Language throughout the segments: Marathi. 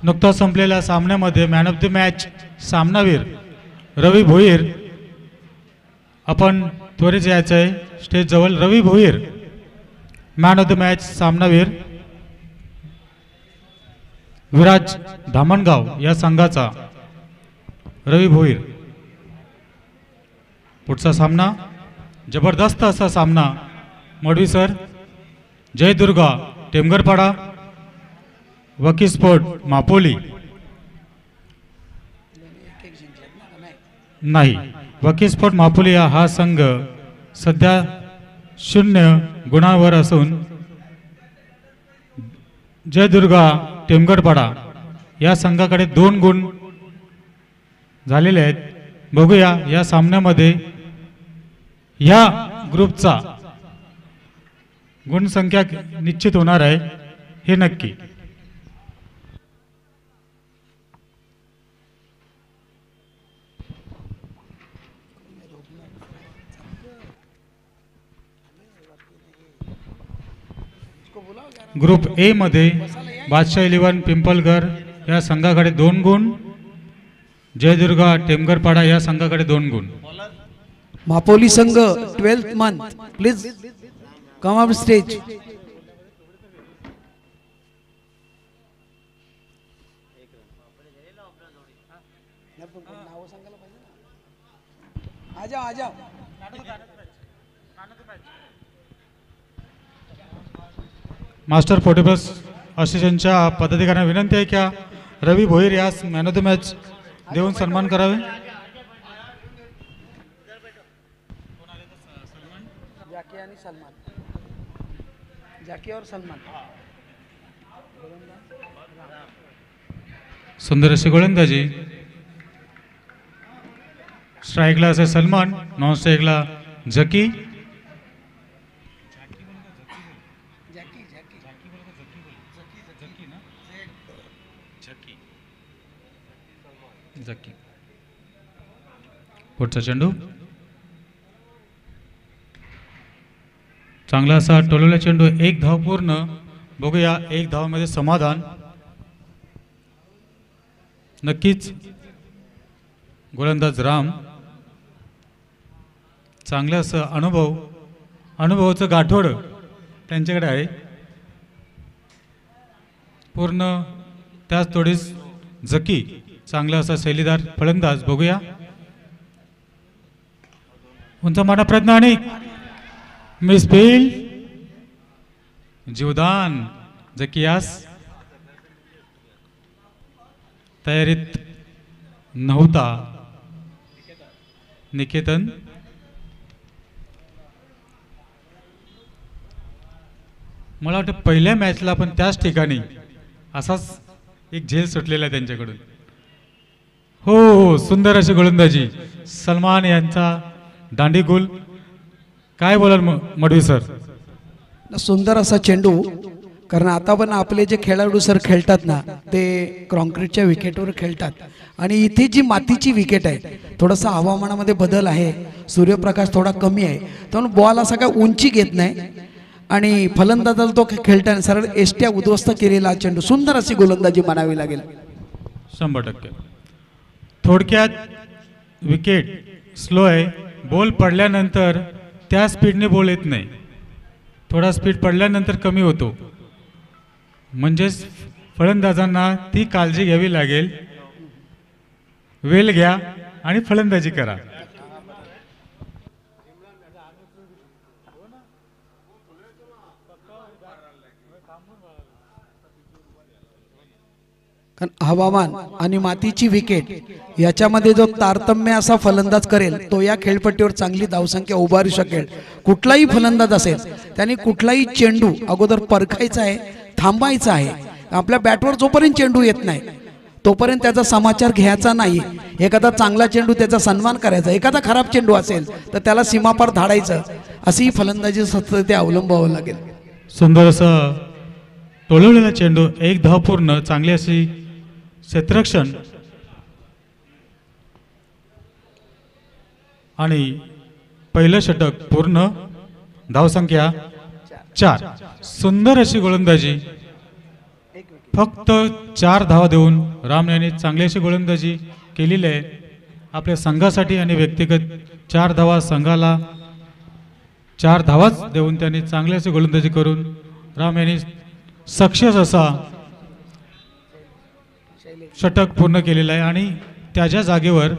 नुकताच संपलेल्या सामन्यामध्ये मॅन ऑफ द मॅच सामनावीर रवी भोईर. आपण त्वरित यायचं आहे स्टेज जवळ. Ravi Bhoir man of the match सामनावीर विराज धामणगाव या संघाचा रवी भोईर. पुढचा सामना जबरदस्त असा सामना मडवी सर. जयदुर्गा टेमगरपाडा वकी स्पोर्ट मापोली. नाही, वकी स्पोर्ट मापोली हा संघ सध्या 0 गुणांवर असून जयदुर्गा टेमगरपाडा या संघाकडे 2 गुण झालेले आहेत. बघूया या सामन्यामध्ये या ग्रुपचा गुणसंख्या निश्चित होणार आहे हे नक्की. ग्रुप ए मध्ये बादशाह 11 पिंपलघर या संघाकडे 2 गुण, जयदुर्गा टेमगरपाडा या संघाकडे 2 गुण. मापोली संघ 12th month please come off stage. Master फोर्टिबस असोसिएशनच्या पदाधिकाऱ्यांना विनंती आहे की रवी भोईर यास मॅन ऑफ द मॅच देऊन सन्मान करावे. सुंदर अशी गोलंदाजी. स्ट्राईकला असे सलमान, नॉन स्ट्राईकला जकी. पुढचा चेंडू चांगला असा टोलवला चेंडू. 1 धाव पूर्ण. बघूया 1 धावामध्ये समाधान. नक्कीच गोलंदाज राम चांगलं असं अनुभवाचं गाठोड त्यांच्याकडे आहे पूर्ण. त्याच थोडीच जकी चांगला असा शैलीदार फलंदाज. बघूया उंच माना प्रयत्न आणि मिसफील. जीवदान जकियास तयारीत नव्हता. निकेतन मला वाटतं पहिल्या मॅचला पण त्याच ठिकाणी असाच एक झेल सुटलेला आहे त्यांच्याकडून. हो, सुंदर अशी गोलंदाजी सलमान यांचा दांडी गोल. काय बोलाल मडवी सर? सुंदर असा चेंडू. कारण आता पण आपले जे खेळाडू सर खेळतात ना ते कॉन्क्रीटच्या विकेटवर खेळतात आणि इथे जी मातीची विकेट आहे थोडासा हवामानामध्ये बदल आहे, सूर्यप्रकाश थोडा कमी आहे, म्हणून बॉल असा काय उंची घेत नाही आणि फलंदाजाला तो खेळताना सरळ एसट्या उद्ध्वस्त केलेला चेंडू. सुंदर अशी गोलंदाजी म्हणावी लागेल. 100%. थोडक्यात विकेट स्लो आहे. बॉल पडल्यानंतर त्या स्पीडने बॉल येत नाही, थोडा स्पीड पडल्यानंतर कमी होतो. म्हणजेच फलंदाजांना ती काळजी घ्यावी लागेल. वेल घ्या आणि फलंदाजी करा. कारण हवामान आणि मातीची विकेट याच्यामध्ये जो तारतम्य असा फलंदाज करेल तो या खेळपट्टीवर चांगली धावसंख्या उभारू शकेल. कुठलाही फलंदाज असेल त्याने कुठलाही चेंडू अगोदर परखायचा आहे, थांबायचा आहे. आपल्या बॅटवर जोपर्यंत चेंडू येत नाही तोपर्यंत त्याचा समाचार घ्यायचा नाही. एखादा चांगला चेंडू त्याचा सन्मान करायचा, एखादा खराब चेंडू असेल तर त्याला सीमापार धाडायचं. अशी फलंदाजी सतत अवलंबावं लागेल. सुंदर असं टोलवलेला चेंडू. 1 धाव पूर्ण. चांगली अशी क्षेत्ररक्षण आणि पहिलं षटक पूर्ण. धावसंख्या 4. सुंदर अशी गोलंदाजी, फक्त 4 धावा देऊन राम यांनी चांगली अशी गोलंदाजी केलेली आहे आपल्या संघासाठी आणि व्यक्तिगत 4 धावा, संघाला 4 धावाच देऊन त्यांनी चांगली अशी गोलंदाजी करून राम यांनी सक्सेस असा षटक पूर्ण केलेला आहे आणि त्याच्या जागेवर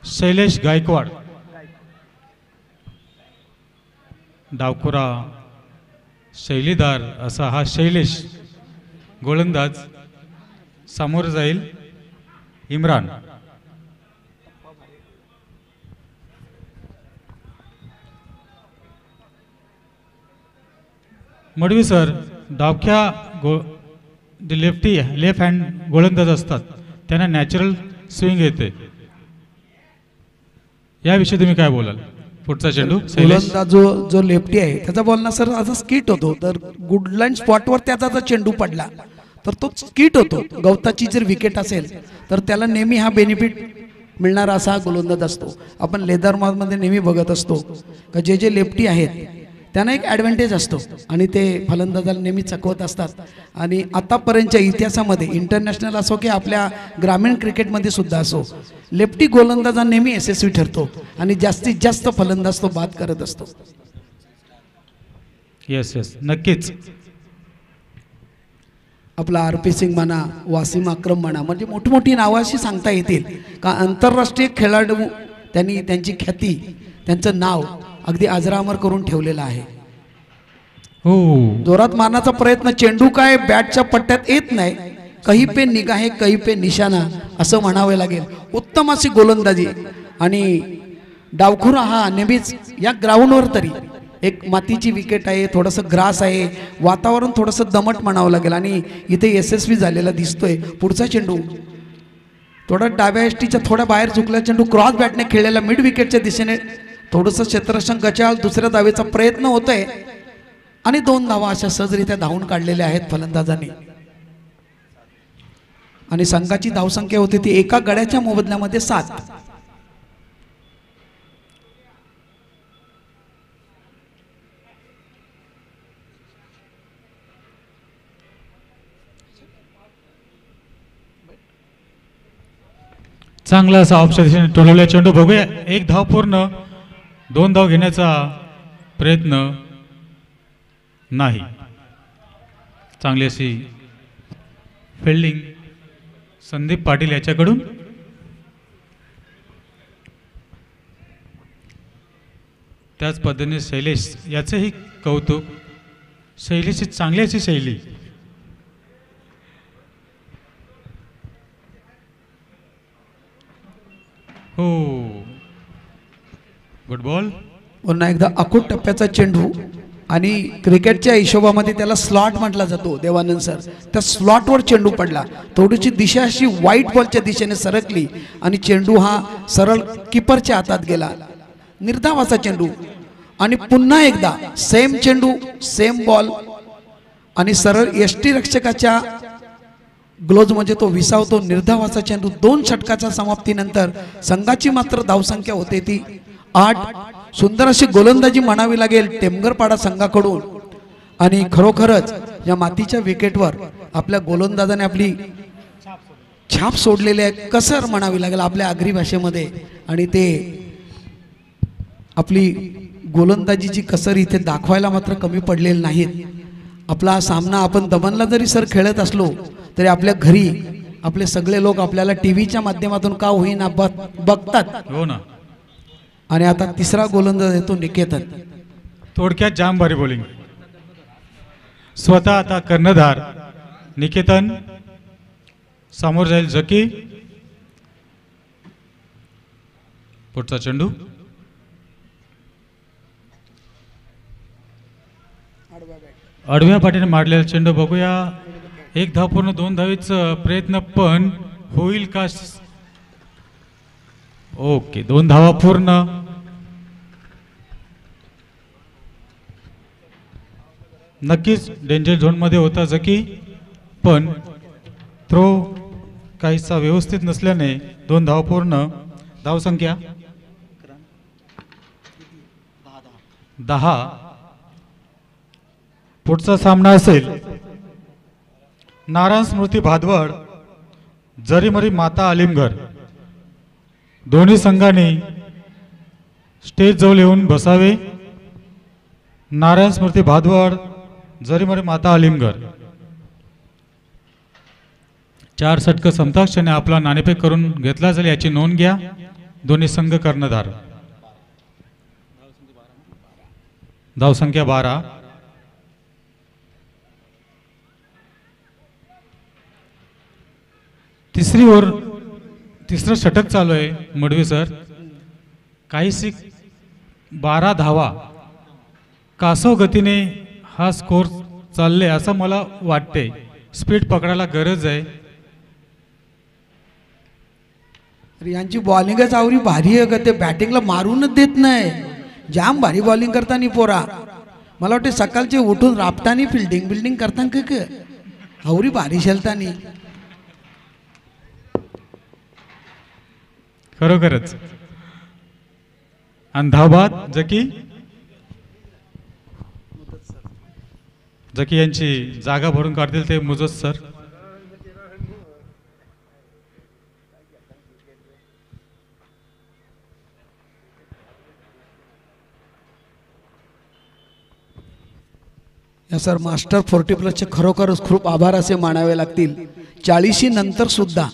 शैलेश गायकवाड डावखुरा शैलीदार असा हा शैलेश गोलंदाज समोर जाईल इम्रान. मडवी सर डावख्या जे लेफ्ट हँड गोलंदाज असतात त्यांना नॅचरल स्विंग येते, याविषयी तुम्ही काय बोलाल? पुढचा चेंडू गोलंदाज जो लेफ्टी आहे त्याचा बॉल ना सर असा स्किट होतो, तर गुडलाईन स्पॉटवर त्याचा जर चेंडू पडला तर तो स्किट होतो. गवताची जर विकेट असेल तर त्याला नेहमी हा बेनिफिट मिळणारा असा हा गोलंदाज असतो. आपण लेदर मध्ये नेहमी बघत असतो का जे लेफ्टी आहेत त्यांना एक ॲडव्हान्टेज असतो आणि ते फलंदाजाला नेहमी चकवत असतात. आणि आतापर्यंतच्या इतिहासामध्ये इंटरनॅशनल असो की आपल्या ग्रामीण क्रिकेटमध्ये सुद्धा असो, लेफ्टी गोलंदाज नेहमी यशस्वी ठरतो आणि जास्तीत जास्त फलंदाज तो बाद करत असतो. येस नक्कीच. आपला RP सिंग म्हणा, वासिम अक्रम म्हणा, म्हणजे मोठी मोठी नावं अशी सांगता येतील का आंतरराष्ट्रीय खेळाडू त्यांनी त्यांची ख्याती, त्यांचं नाव अगदी अजरामर करून ठेवलेला आहे. हो, जोरात मारण्याचा प्रयत्न, चेंडू काय बॅटच्या पट्ट्यात येत नाही, कहीं पे निगाहे कहीं पे निशाणा असं म्हणावे लागेल. उत्तम अशी गोलंदाजी आणि डावखुरा हा नेहमीच या ग्राउंडवर तरी एक मातीची विकेट आहे, थोडंसं ग्रास आहे, वातावरण थोडंसं दमट म्हणावं लागेल आणि इथे यशस्वी झालेला दिसतोय. पुढचा चेंडू थोडा डाव्या एसटीच्या थोड्या बाहेर चुकला चेंडू, क्रॉस बॅटने खेळलेला मिड विकेटच्या दिशेने थोडंसं क्षेत्ररक्षण गचाळ, दुसऱ्या धावेचा प्रयत्न होतोय आणि 2 धावा अशा सहजरित्या धावून काढलेल्या आहेत फलंदाजांनी. आणि संघाची धावसंख्या होती ती एका गड्याच्या मोबदल्यामध्ये 7. चांगला असा ऑप्शन टोलवल्या चेंडू, बघूया 1 धाव पूर्ण, 2 धाव घेण्याचा प्रयत्न नाही. चांगली अशी फिल्डिंग संदीप पाटील याच्याकडून. त्याच पद्धतीने शैलेश याचंही कौतुक, शैलीची चांगली अशी शैली. हो, गुड बॉल. पुन्हा एकदा अकूट टप्प्याचा चेंडू आणि क्रिकेटच्या हिशोबामध्ये त्याला स्लॉट म्हटला जातो. देवानंद सर, त्या स्लॉटवर चेंडू पडला, थोडीशी दिशा अशी व्हाईट बॉलच्या दिशेने सरकली आणि चेंडू हा सरळ किपरच्या हातात गेला. निर्धावाचा चेंडू आणि पुन्हा एकदा सेम चेंडू, सेम बॉल आणि सरळ यष्टी रक्षकाच्या ग्लोज म्हणजे तो विसावतो. निर्धावाचा चेंडू. 2 षटकाच्या समाप्तीनंतर संघाची मात्र धावसंख्या होते ती 8. सुंदर अशी गोलंदाजी म्हणावी लागेल टेमगरपाडा संघाकडून आणि खरोखरच या मातीच्या विकेटवर आपल्या गोलंदाजाने आपली छाप सोडलेली आहे, कसर म्हणावी लागेल आपल्या आगरी भाषेमध्ये. आणि ते आपली गोलंदाजीची कसर इथे दाखवायला मात्र कमी पडलेली नाहीत. आपला सामना आपण दमनला जरी सर खेळत असलो तरी आपल्या घरी आपले सगळे लोक आपल्याला टीव्हीच्या माध्यमातून का होईना बघतात. हो ना. आणि आता तिसरा गोलंदाज येतो निकेतन. थोडक्यात जाम भारी बॉलिंग. स्वतः आता कर्णधार निकेतन, समोर जाईल जकी. पुढचा चेंडू आडव्या पाठीने मारलेला चेंडू, बघूया 1 धाव पूर्ण, 2 धावेचा प्रयत्न पण होईल का? ओके, 2 धावा पूर्ण. नक्कीच डेंजर झोन मध्ये होता जकी, पण थ्रो काहीसा व्यवस्थित नसल्याने 2 धावा पूर्ण. धावसंख्या 10. पुढचा सामना असेल नारायण स्मृती भादवड जरीमरी माता आलिमगर. दोन्ही संघांनी स्टेज जवळ येऊन बसावे. नारायण स्मृती भादवड जरीमरी माता आलिमगर. 4 षटक समताक्षाने आपला नाणेफेक करून घेतला जाईल याची नोंद घ्या. दोन्ही संघ कर्णधार. धावसंख्या 12. तिसरं षटक चालू आहे मडवी सर. काहीशी 12 धावा कासव गतीने हा स्कोर चालले असं मला वाटते. स्पीड पकडायला गरज आहे. यांची बॉलिंगच आवरी भारी आहे का, ते बॅटिंगला मारूनच देत नाही. जाम भारी बॉलिंग करताना पोरा. मला वाटते सकाळचे उठून रापतानी बिल्डिंग करताना का आवरी भारी शेलतानी. खरोखरच. आणि धावबाद जकी यांची जागा भरून काढतील ते मुजत सर. या सर मास्टर 40+ खरोखरच खूप आभार असे मानावे लागतील. 40 नंतर सुद्धा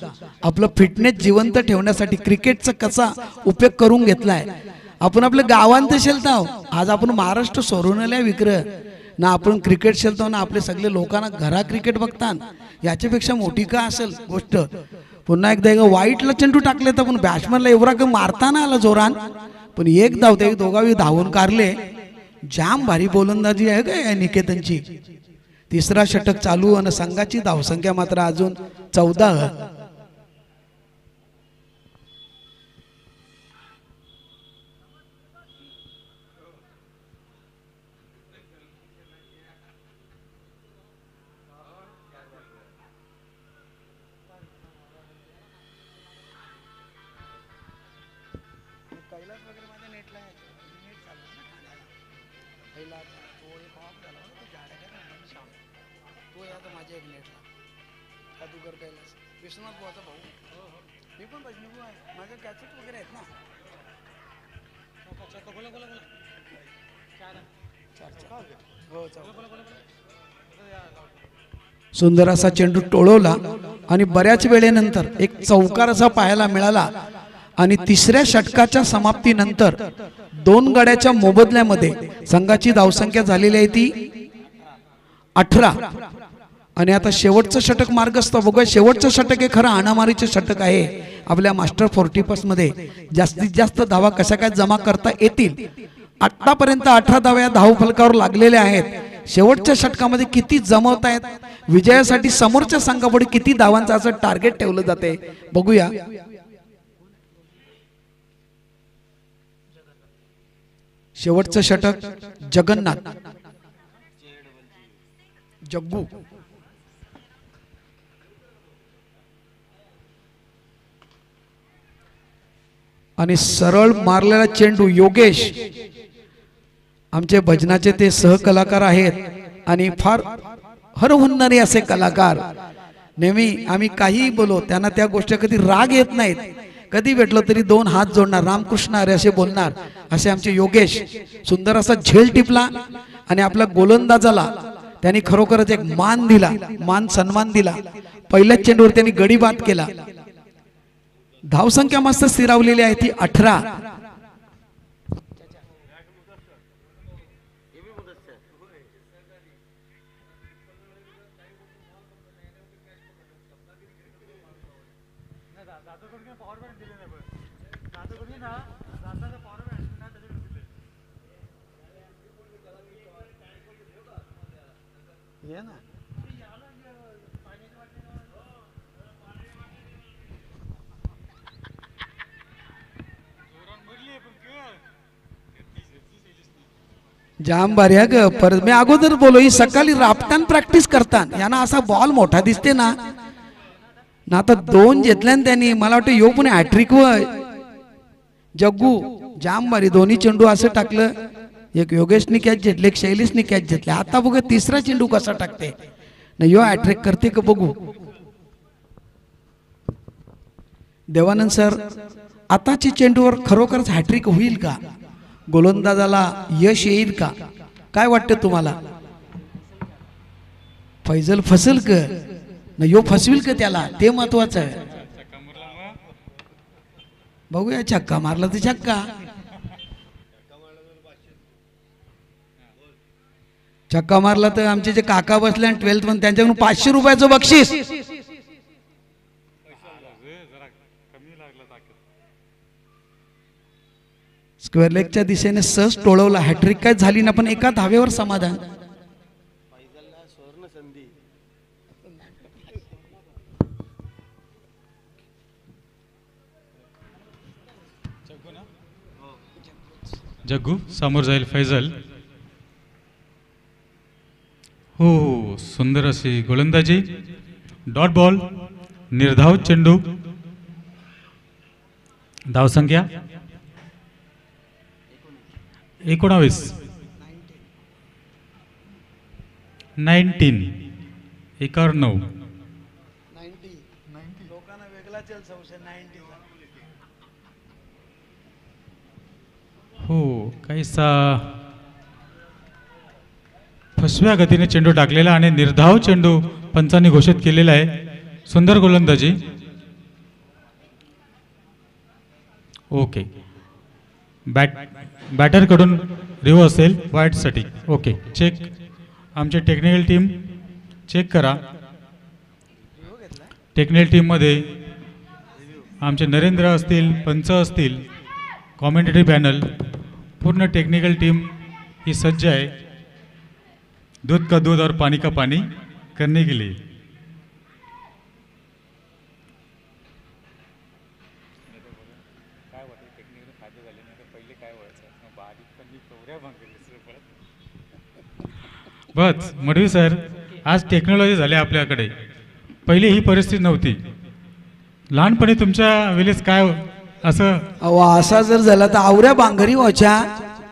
आपलं फिटनेस जिवंत ठेवण्यासाठी क्रिकेटचा कसा उपयोग करून घेतलाय. आपण आपल्या गावांत शेलताव. आज आपण महाराष्ट्र सोडून विक्र ना आपण क्रिकेट शेलतो ना आपले सगळे लोकांना घरा क्रिकेट बघतात. याच्यापेक्षा मोठी का असेल गोष्ट. पुन्हा एकदा वाईटला चेंडू टाकले तर पण बॅट्समॅनला एवढा का मारताना आला जोरान. पण एक धाव ते दोघावी धावून काढले. जाम भारी गोलंदाजी आहे का या निकेतनची. तिसरा षटक चालू आणि संघाची धावसंख्या मात्र अजून 14. सुंदर असा चेंडू टोळवला आणि बऱ्याच वेळेनंतर एक चौकार असा पाहायला मिळाला. आणि तिसऱ्या षटकाच्या समाप्तीनंतर 2 गड्याच्या मोबदल्यामध्ये संघाची धावसंख्या झालेली आहे ती 18. आणि आता शेवटचं षटक मार्गस्थ बघूया. शेवटचं षटक हे खरं हाणामारीचे षटक आहे. आपल्या मास्टर 40+ मध्ये जास्तीत जास्त धावा कशा काय जमा करता येतील. आतापर्यंत 18 धावा या धाव फलकावर लागलेल्या आहेत. शेवटच्या षटकामध्ये किती जमवतायत, विजयासाठी समोरच्या संघापुढे किती धावांचं असं टार्गेट ठेवलं जाते बघूया. शेवटचं षटक जगन्नाथ जग्गू आणि सरळ मारलेला चेंडू योगेश. आमचे भजनाचे ते सहकलाकार आहेत आणि फार हरहुन्नरी असे कलाकार. नेहमी आम्ही काही बोलो त्यांना त्या गोष्टी कधी राग येत नाहीत. कधी भेटलो तरी 2 हात जोडणार, रामकृष्ण अरे असे बोलणार. असे आमचे योगेश सुंदर असा झेल टिपला आणि आपल्या गोलंदाजाला त्यांनी खरोखरच एक मान दिला, मान सन्मान दिला. पहिल्याच चेंडूवर त्यांनी गडी बाद केला. धावसंख्या मस्त स्थिरावलेली आहे ती 18. जाम भारी आहे ग. परत मी अगोदर बोलो ही सकाळी रापतान प्रॅक्टिस करतात. यांना असा बॉल मोठा दिसते ना ना आता 2 घेतल्यान त्यांनी. मला वाटतं यो पण हॅट्रिक व जग्गू जाम भारी दोन्ही चेंडू असं टाकलं. एक योगेशनी कॅच घेतली, एक शैलेशनी कॅच घेतली. आता बघा तिसरा चेंडू कसा टाकते ना, यो अट्रॅक्ट करते का बघू. देवानंद सर, आताची चेंडूवर खरोखरच हॅट्रिक होईल का, गोलंदाजाला यश येईल का, काय वाटतं तुम्हाला. फैजल फसेल का ना, यो फसविल का त्याला, ते महत्वाचं आहे. बघूया, छक्का मारला तर छक्का. छक्का मारला तर आमचे जे काका बसले आणि 12th मध्ये त्यांच्याकडून 500 रुपयाचं बक्षीस. स्क्वेअर लेगच्या दिशेने सहज टोळवला. हॅट्रिक काय झाली ना, पण एका धावेवर समाधान. जग्गू समोर जाईल फैजल. हो, सुंदर अशी गोलंदाजी. डॉट बॉल, निर्धाव चेंडू. धावसंख्या 19. 19 एकावर 9. हो, काहीसा फसव्या गतीने चेंडू टाकलेला आणि निर्धाव चेंडू पंचांनी घोषित केलेला आहे. सुंदर गोलंदाजी. ओके, बॅटरकडून रिव्ह असेल वाईटसाठी. Okay, check. आमची टेक्निकल टीम चेक करा. टेक्निकल टीममध्ये आमचे नरेंद्र असतील, पंच असतील, कॉमेंटेटरी पॅनल, पूर्ण टेक्निकल टीम ही सज्ज आहे दूध का दूध और पानी का पानी करने के लिए. बस मडवी सर, आज टेक्नॉलॉजी झाली आपल्याकडे, पहिली ही परिस्थिती नव्हती. लहानपणी तुमच्या वेळेस काय असं असा जर झाला तर आवऱ्या बांगरी व्हायच्या.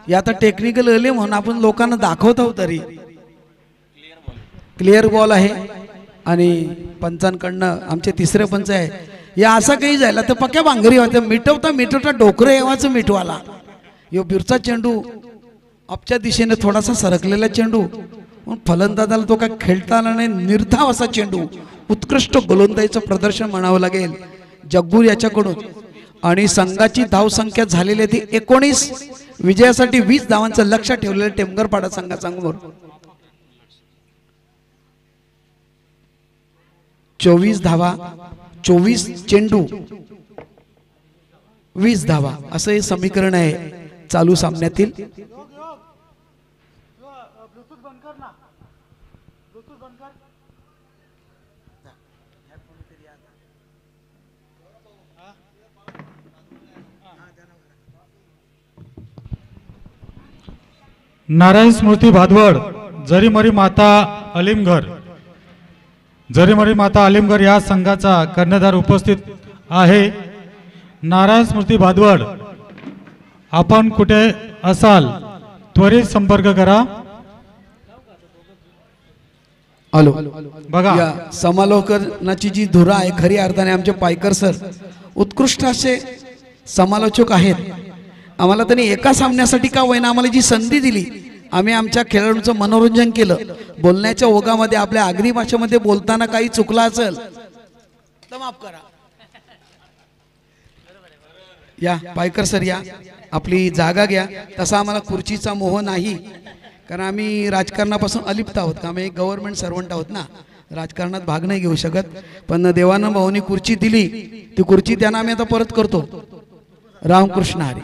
या आता टेक्निकल आले म्हणून आपण लोकांना दाखवतो. तरी क्लिअर बॉल आहे आणि पंचांकडनं आमचे तिसरे पंच आहे. या असं काही झालं तर पक्या बांगरी व्हायचं. मिटवता डोकरं येवाचं मिटवाला. यो बिरचा चेंडू आपच्या दिशेने थोडासा सरकलेला चेंडू, फलंदाजाला तो काय खेळता आला नाही. निर्धाव असा चेंडू, उत्कृष्ट गोलंदाजीचं प्रदर्शन म्हणावं लागेल जग्गूर याच्याकडून. आणि संघाची धावसंख्या झालेली ती 19. विजयासाठी 20 धावांचं लक्ष ठेवलेलं टेमगरपाडा संघासमोर. 24 धावा, 24 चेंडू, 20 धावा असं हे समीकरण आहे चालू सामन्यातील. नारायण स्मृती भादवड, जरीमरी माता अलीमघर. जरीमरी माता अलीमघर या संघाचा कर्णधार उपस्थित आहे. नारायण स्मृती भादवड, आपण कुठे असाल त्वरित संपर्क करा. हॅलो, बघा या समालोचनाची जी धुरा आहे खरी अर्थाने आमचे पायकर सर उत्कृष्ट असे समालोचक आहेत. आम्हाला त्यांनी एका सामन्यासाठी का होईना आम्हाला जी संधी दिली, आम्ही आमच्या खेळाडूंचं मनोरंजन केलं. बोलण्याच्या ओघामध्ये आपल्या आगरी भाषेमध्ये बोलताना काही चुकला असेल तर माफ करा. या पायकर सर, या आपली जागा घ्या. तसा आम्हाला खुर्चीचा मोह नाही, कारण आम्ही राजकारणापासून अलिप्त आहोत. आम्ही गव्हर्नमेंट सर्वंट आहोत ना, राजकारणात भाग नाही घेऊ शकत. पण देवानंद भाऊनी खुर्ची दिली, ती खुर्ची त्यांना आम्ही आता परत करतो. रामकृष्ण हरी.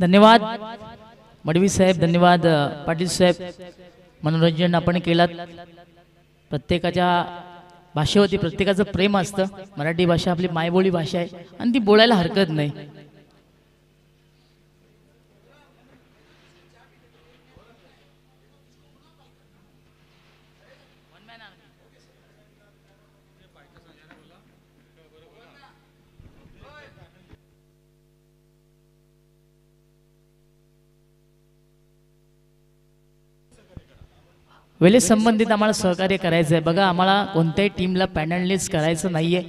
धन्यवाद मडवी साहेब, धन्यवाद पाटील साहेब. मनोरंजन आपण केलात. प्रत्येकाच्या भाषेवरती प्रत्येकाचं प्रेम असतं. मराठी भाषा आपली मायबोली भाषा आहे आणि ती बोलायला हरकत नाही. वेळेस संबंधित आम्हाला सहकार्य करायचं आहे. बघा, आम्हाला कोणत्याही टीमला पॅनलिस्ट करायचं नाहीये,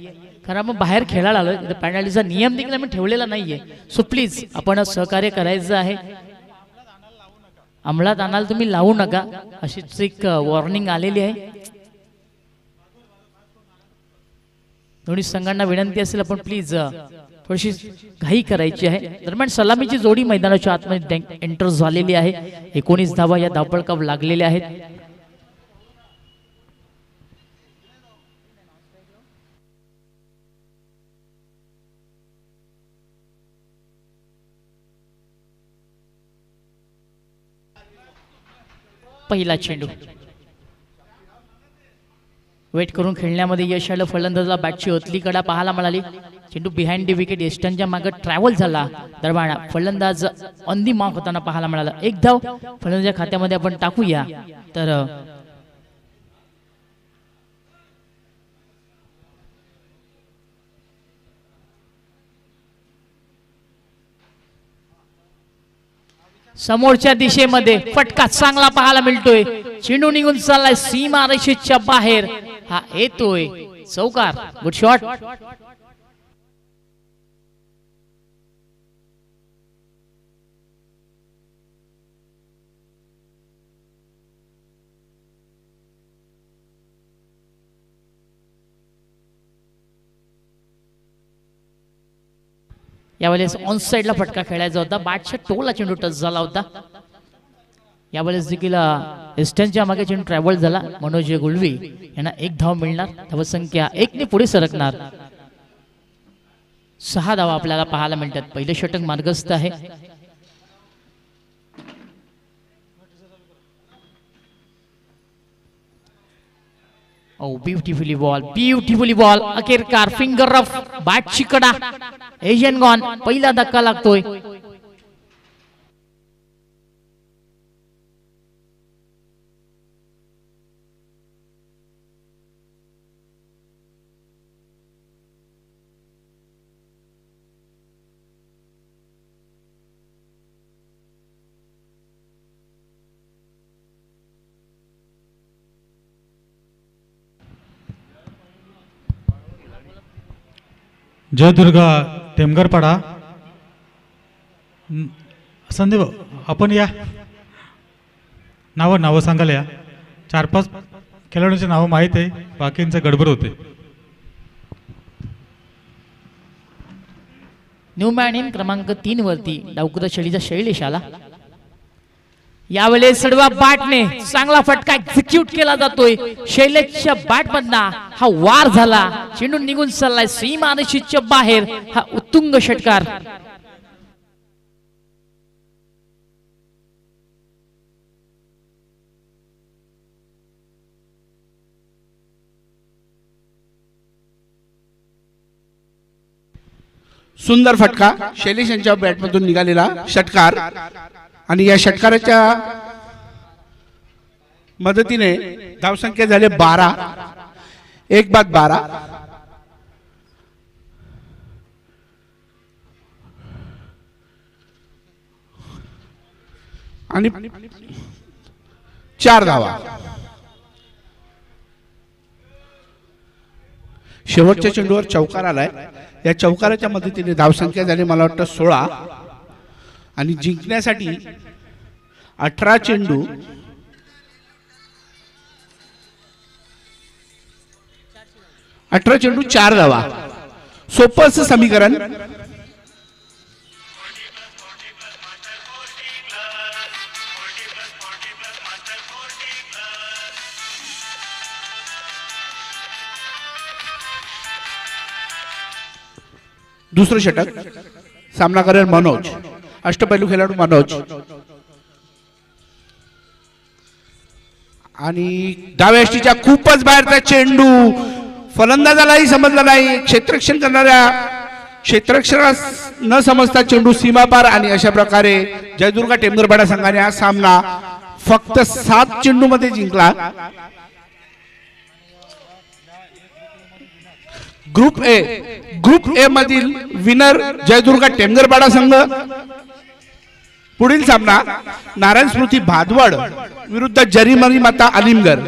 कारण आपण बाहेर खेळायला आलो. पॅनलिस्टचा नियम देखील आम्ही ठेवलेला नाहीये. सो प्लीज आपण सहकार्य करायचं आहे. अंमलात आणाल तुम्ही लावू नका, अशीच एक वॉर्निंग आलेली आहे. दोन्ही संघांना विनंती असेल आपण प्लीज थोडीशी घाई करायची आहे. दरम्यान सलामीची जोडी मैदानाच्या आतमध्ये एंटर झालेली आहे. 19 धावा या धावपळकावर लागलेल्या आहेत. पहिला चेंडू वेट करून खेळण्यामध्ये यश आलं. फलंदाजाला बॅटची ओतली कडा पाहायला मिळाली. चेंडू बिहाइंड दी विकेट एस्टनच्या मागे ट्रॅव्हल झाला. दरम्यान फलंदाज ऑन दी मार्क होताना पाहायला मिळाला. एक धाव फलंदाजाच्या खात्यामध्ये आपण टाकूया. तर समोरच्या दिशेमध्ये फटका चांगला पाहायला मिळतोय. चेंडू निघून चाललाय सीमारेषेच्या बाहेर. हा येतोय चौकार. Good shot. यावेळेस ऑन साइडला फटका खेळायचा होता. बॅटच्या टोला चेंडू टच झाला होता. यावेळेस देखील एस्टनच्या मागे चेंडू ट्रॅव्हल झाला. मनोज गुळवी यांना एक धाव मिळणार. धावसंख्या 1 ने पुढे सरकणार. 6 धावा आपल्याला पाहायला मिळतात. पहिले षटक मार्गस्थ आहे. Oh, ब्युटिफुली बॉल अखेरकार फिंगर ऑफ बॅटची कडा. Edge and gone. पहिला धक्का लागतोय. जयदुर्गा टेमगरपाडा. संदीप आपण या नावं सांगायला या. 4-5 खेळाडूंची नावं माहीत आहे, बाकींचं गडबड होते. न्यू मॅन इन क्रमांक 3 वरती डावकुरा शैलीचा शैलेश आला. यावेळेस सडवा बॅटने चांगला फटका एक्झिक्यूट केला जातोय. शैलेशच्या बॅटमधना हा वार झाला. चेंडू निघून चाललाय सीमारेषेच्या बाहेर. हा उत्तुंग षटकार. सुंदर फटका शैलेश यांच्या बॅटमधून निघालेला षटकार. आणि या षटकाराच्या मदतीने धावसंख्या झाले 12. 1-12. आणि 4 धावा. शेवटच्या चेंडूवर चौकार आलाय. या चौकाराच्या मदतीने धावसंख्या झाली मला वाटतं 16. आणि जिंकण्यासाठी 18 चेंडू 4 धावा. सोपं असं समीकरण. दुसरं षटक सामना करेल मनोज. अष्टपैलू खेळाडू मनोज. आणि डाव्या यष्टीच्या खूपच बाहेरचा चेंडू, फलंदाजालाही समजला नाही, क्षेत्ररक्षण करणाऱ्या क्षेत्ररक्षणास न समजता चेंडू सीमापार, आणि अशा प्रकारे जयदुर्गा टेमगरपाडा संघाने हा सामना फक्त 7 चेंडूमध्ये जिंकला. ग्रुप ए मधील विनर जयदुर्गा टेमगरपाडा संघ. पुढील सामना नारायण स्मृती भादवड विरुद्ध जरीमरी माता अलिमगर.